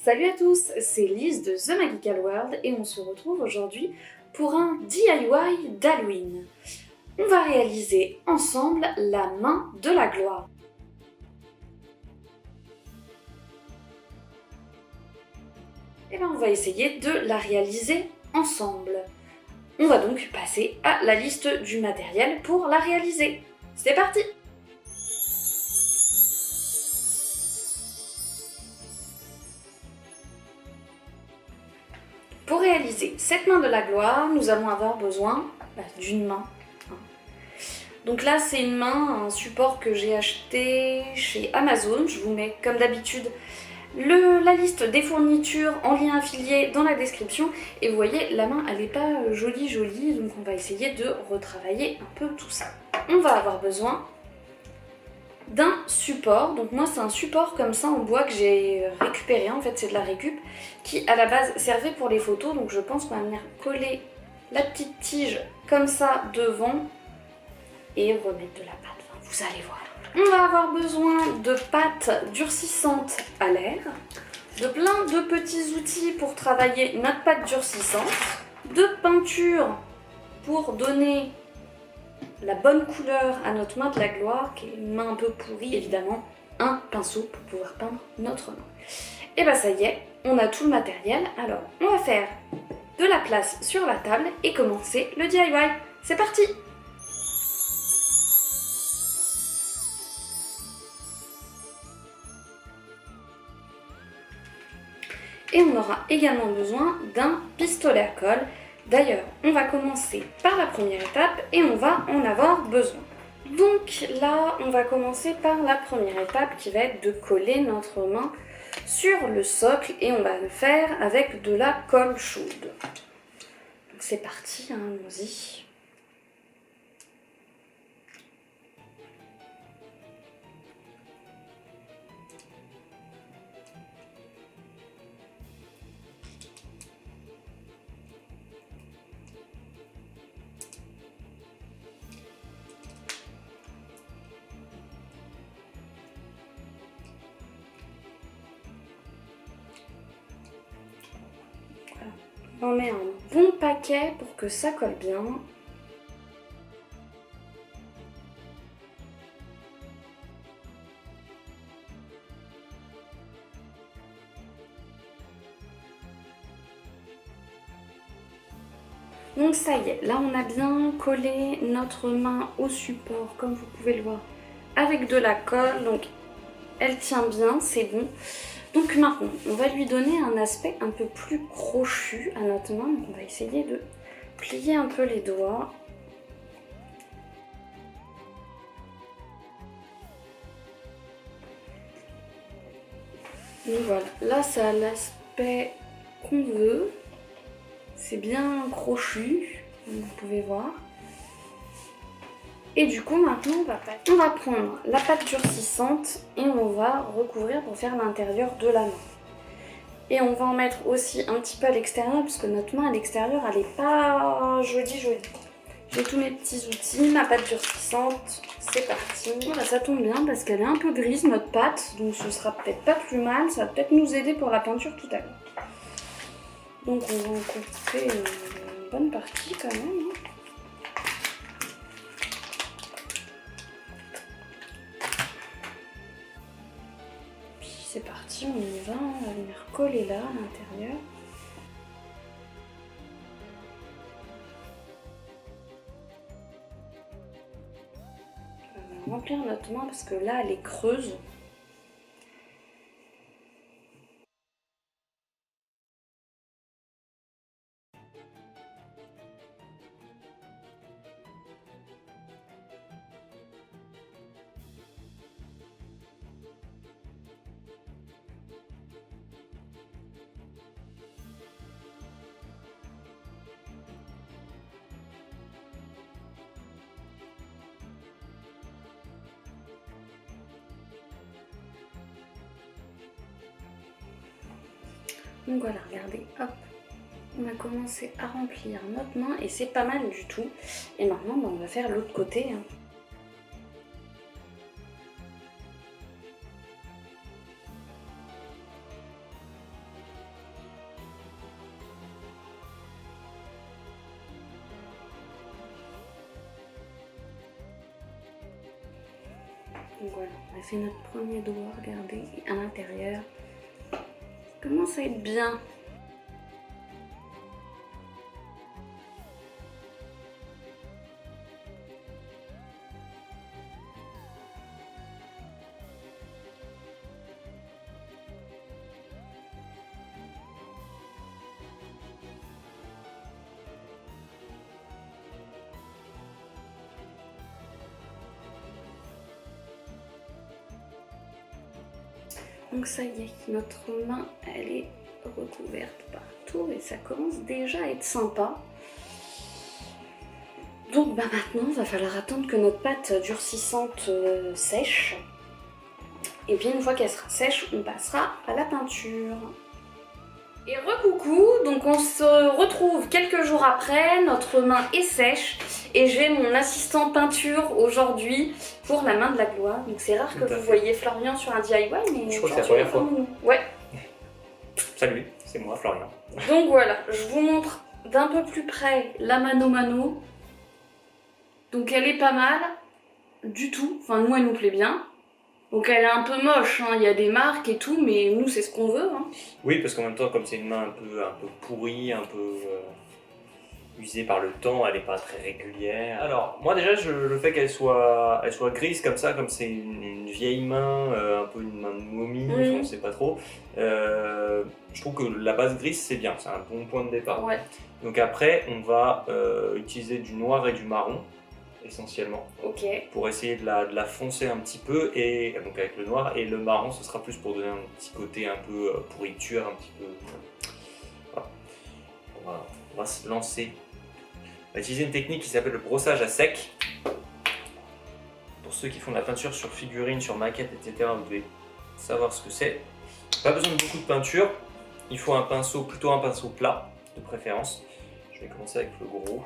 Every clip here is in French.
Salut à tous, c'est Lise de The Magical World et on se retrouve aujourd'hui pour un DIY d'Halloween. On va réaliser ensemble la main de la gloire. Et bien on va essayer de la réaliser ensemble. On va donc passer à la liste du matériel pour la réaliser. C'est parti! Pour réaliser cette main de la gloire, nous allons avoir besoin d'une main. Donc là, c'est une main, un support que j'ai acheté chez Amazon. Je vous mets, comme d'habitude, la liste des fournitures en lien affilié dans la description. Et vous voyez, la main, elle n'est pas jolie, donc on va essayer de retravailler un peu tout ça. On va avoir besoin d'un support. Donc moi, c'est un support comme ça en bois que j'ai récupéré. En fait, c'est de la récup qui, à la base, servait pour les photos. Donc je pense qu'on va venir coller la petite tige comme ça devant et remettre de la pâte. Enfin, vous allez voir. On va avoir besoin de pâte durcissante à l'air, de plein de petits outils pour travailler notre pâte durcissante, de peinture pour donner la bonne couleur à notre main de la gloire, qui est une main un peu pourrie, évidemment, un pinceau pour pouvoir peindre notre main. Et bah ça y est, on a tout le matériel. Alors, on va faire de la place sur la table et commencer le DIY. C'est parti! Et on aura également besoin d'un pistolet à colle. D'ailleurs, on va commencer par la première étape et on va en avoir besoin. Donc là, on va commencer par la première étape qui va être de coller notre main sur le socle et on va le faire avec de la colle chaude. Donc c'est parti, allons-y. On met un bon paquet pour que ça colle bien. Donc ça y est, là on a bien collé notre main au support, comme vous pouvez le voir, avec de la colle. Donc elle tient bien, c'est bon. Donc maintenant, on va lui donner un aspect un peu plus crochu à notre main. Donc on va essayer de plier un peu les doigts. Donc voilà, là ça a l'aspect qu'on veut. C'est bien crochu, comme vous pouvez voir. Et du coup, maintenant, on va prendre la pâte durcissante et on va recouvrir pour faire l'intérieur de la main. Et on va en mettre aussi un petit peu à l'extérieur, parce que notre main à l'extérieur, elle n'est pas jolie. J'ai tous mes petits outils, ma pâte durcissante, c'est parti. Voilà, ça tombe bien parce qu'elle est un peu grise, notre pâte, donc ce sera peut-être pas plus mal, ça va peut-être nous aider pour la peinture tout à l'heure. Donc on va en couper une bonne partie quand même. C'est parti, on y va, on va venir coller là à l'intérieur. On va remplir notre main parce que là elle est creuse. Donc voilà, regardez, hop, on a commencé à remplir notre main et c'est pas mal du tout. Et maintenant, on va faire l'autre côté. Donc voilà, on a fait notre premier doigt, regardez, à l'intérieur. Ça commence à être bien. Donc ça y est, notre main, elle est recouverte partout et ça commence déjà à être sympa. Donc bah maintenant, il va falloir attendre que notre pâte durcissante sèche. Et puis une fois qu'elle sera sèche, on passera à la peinture. Et recoucou, donc on se retrouve quelques jours après, notre main est sèche et j'ai mon assistant peinture aujourd'hui pour la main de la gloire. Donc c'est rare que vous voyez Florian sur un DIY, mais je crois que c'est la première fois. Ouais. Salut, c'est moi Florian. Donc voilà, je vous montre d'un peu plus près la mano mano. Donc elle est pas mal du tout, enfin nous elle nous plaît bien. Donc elle est un peu moche, hein. Il y a des marques et tout, mais nous c'est ce qu'on veut. Hein. Oui, parce qu'en même temps, comme c'est une main un peu pourrie, un peu usée par le temps, elle n'est pas très régulière. Alors, moi déjà, le fait qu'elle soit grise comme ça, comme c'est une vieille main, un peu une main de momie, on ne sait pas trop, je trouve que la base grise c'est bien, c'est un bon point de départ. Ouais. Donc après, on va utiliser du noir et du marron. Essentiellement, pour essayer de la foncer un petit peu, et donc avec le noir, et le marron ce sera plus pour donner un petit côté un peu pourriture, un petit peu. Voilà. On va se lancer. On va utiliser une technique qui s'appelle le brossage à sec. Pour ceux qui font de la peinture sur figurines, sur maquettes, etc., vous devez savoir ce que c'est. Pas besoin de beaucoup de peinture, il faut un pinceau, plutôt un pinceau plat de préférence. Je vais commencer avec le gros.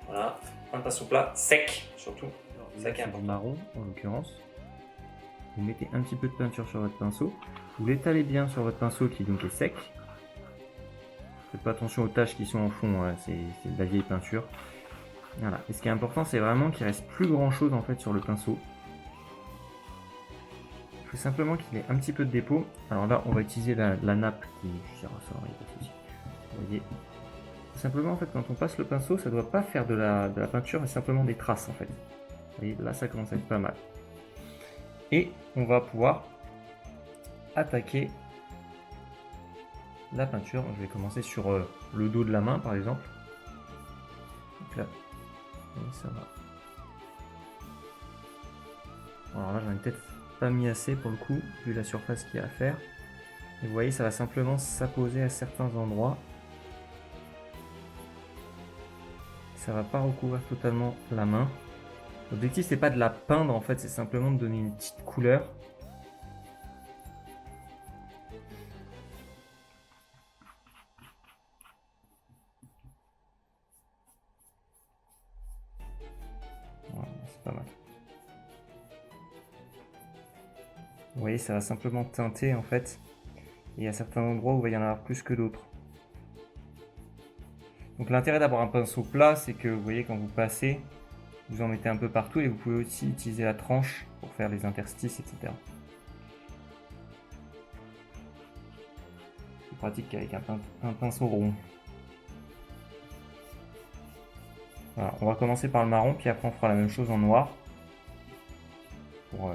Voilà. Un pinceau plat, sec surtout. Ça qui est important. Marron en l'occurrence. Vous mettez un petit peu de peinture sur votre pinceau. Vous l'étalez bien sur votre pinceau qui donc est sec. Faites pas attention aux taches qui sont en fond, hein, c'est de la vieille peinture. Voilà. Et ce qui est important, c'est vraiment qu'il reste plus grand chose en fait sur le pinceau. Il faut simplement qu'il ait un petit peu de dépôt. Alors là, on va utiliser la nappe qui est ressort, il n'y a pas de souci. Vous voyez. Simplement en fait quand on passe le pinceau, ça ne doit pas faire de la peinture mais simplement des traces en fait. Vous voyez, là ça commence à être pas mal. Et on va pouvoir attaquer la peinture. Je vais commencer sur le dos de la main par exemple. Donc là, et ça va. Alors là j'en ai peut-être pas mis assez pour le coup, vu la surface qu'il y a à faire. Et vous voyez, ça va simplement s'apposer à certains endroits. Ça va pas recouvrir totalement la main. L'objectif c'est pas de la peindre en fait, c'est simplement de donner une petite couleur. Voilà, c'est pas mal. Vous voyez, ça va simplement teinter en fait. Et à certains endroits où il va y en avoir plus que d'autres. Donc l'intérêt d'avoir un pinceau plat, c'est que vous voyez quand vous passez, vous en mettez un peu partout et vous pouvez aussi utiliser la tranche pour faire les interstices, etc. C'est pratique qu'avec un pinceau rond. Voilà, on va commencer par le marron, puis après on fera la même chose en noir pour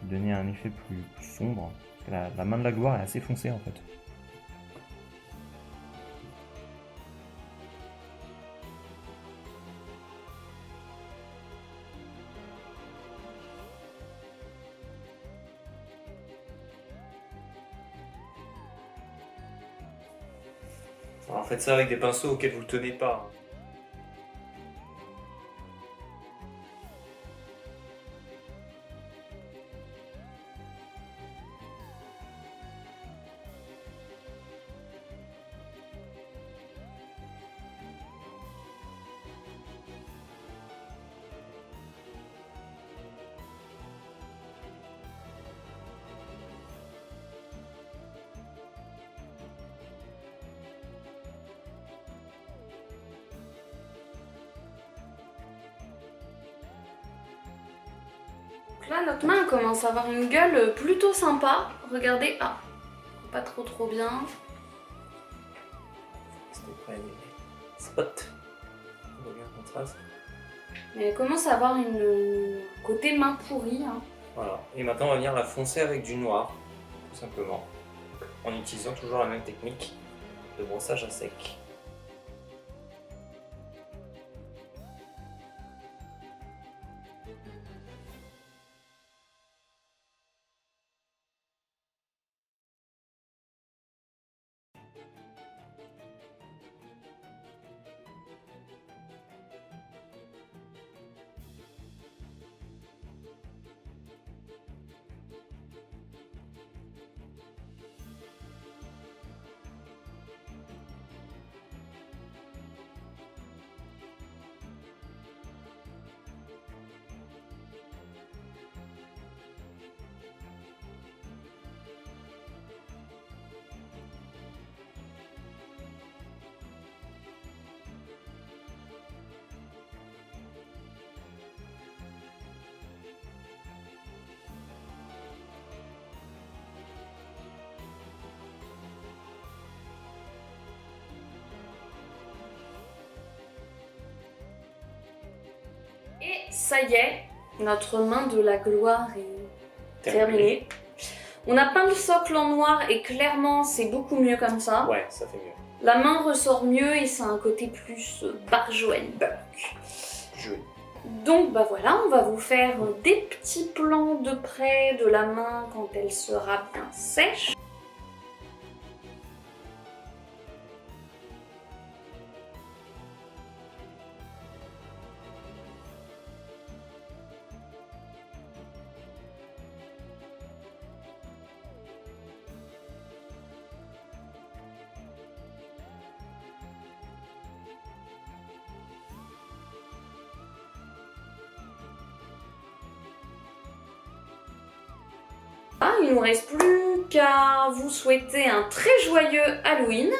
donner un effet plus sombre. Parce que la main de la gloire est assez foncée en fait. Alors faites ça avec des pinceaux auxquels vous ne tenez pas. Là, notre main commence à avoir une gueule plutôt sympa. Regardez, ah, pas trop bien. C'était près des spots. On voit bien le contraste. Mais elle commence à avoir une côté main pourrie. Hein. Voilà. Et maintenant, on va venir la foncer avec du noir, tout simplement, en utilisant toujours la même technique de brossage à sec. Et ça y est, notre main de la gloire est terminée. On a peint le socle en noir et clairement c'est beaucoup mieux comme ça. Ouais, ça fait mieux. La main ressort mieux et ça a un côté plus Barjoenberg. Joli. Donc bah voilà, on va vous faire des petits plans de près de la main quand elle sera bien sèche. Il ne nous reste plus qu'à vous souhaiter un très joyeux Halloween.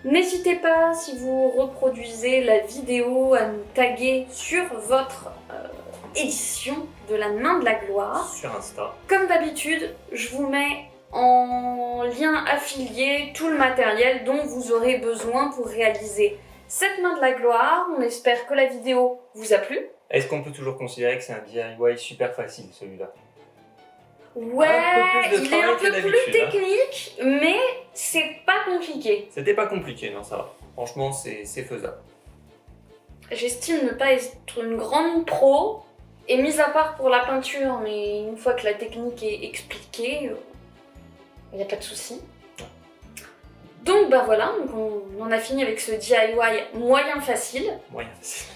N'hésitez pas, si vous reproduisez la vidéo, à nous taguer sur votre édition de la main de la gloire. Sur Insta. Comme d'habitude, je vous mets en lien affilié tout le matériel dont vous aurez besoin pour réaliser cette main de la gloire. On espère que la vidéo vous a plu. Est-ce qu'on peut toujours considérer que c'est un DIY super facile, celui-là? Ouais, il est un peu plus technique, mais c'est pas compliqué. C'était pas compliqué, non, ça va. Franchement, c'est faisable. J'estime ne pas être une grande pro, et mis à part pour la peinture, mais une fois que la technique est expliquée, il n'y a pas de souci. Donc bah voilà, on en a fini avec ce DIY moyen facile. Moyen facile.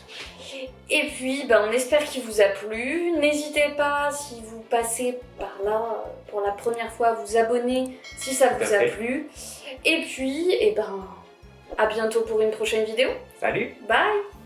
Et puis, on espère qu'il vous a plu. N'hésitez pas, si vous passez par là pour la première fois, à vous abonner si ça vous a plu. Et puis, à bientôt pour une prochaine vidéo. Salut! Bye!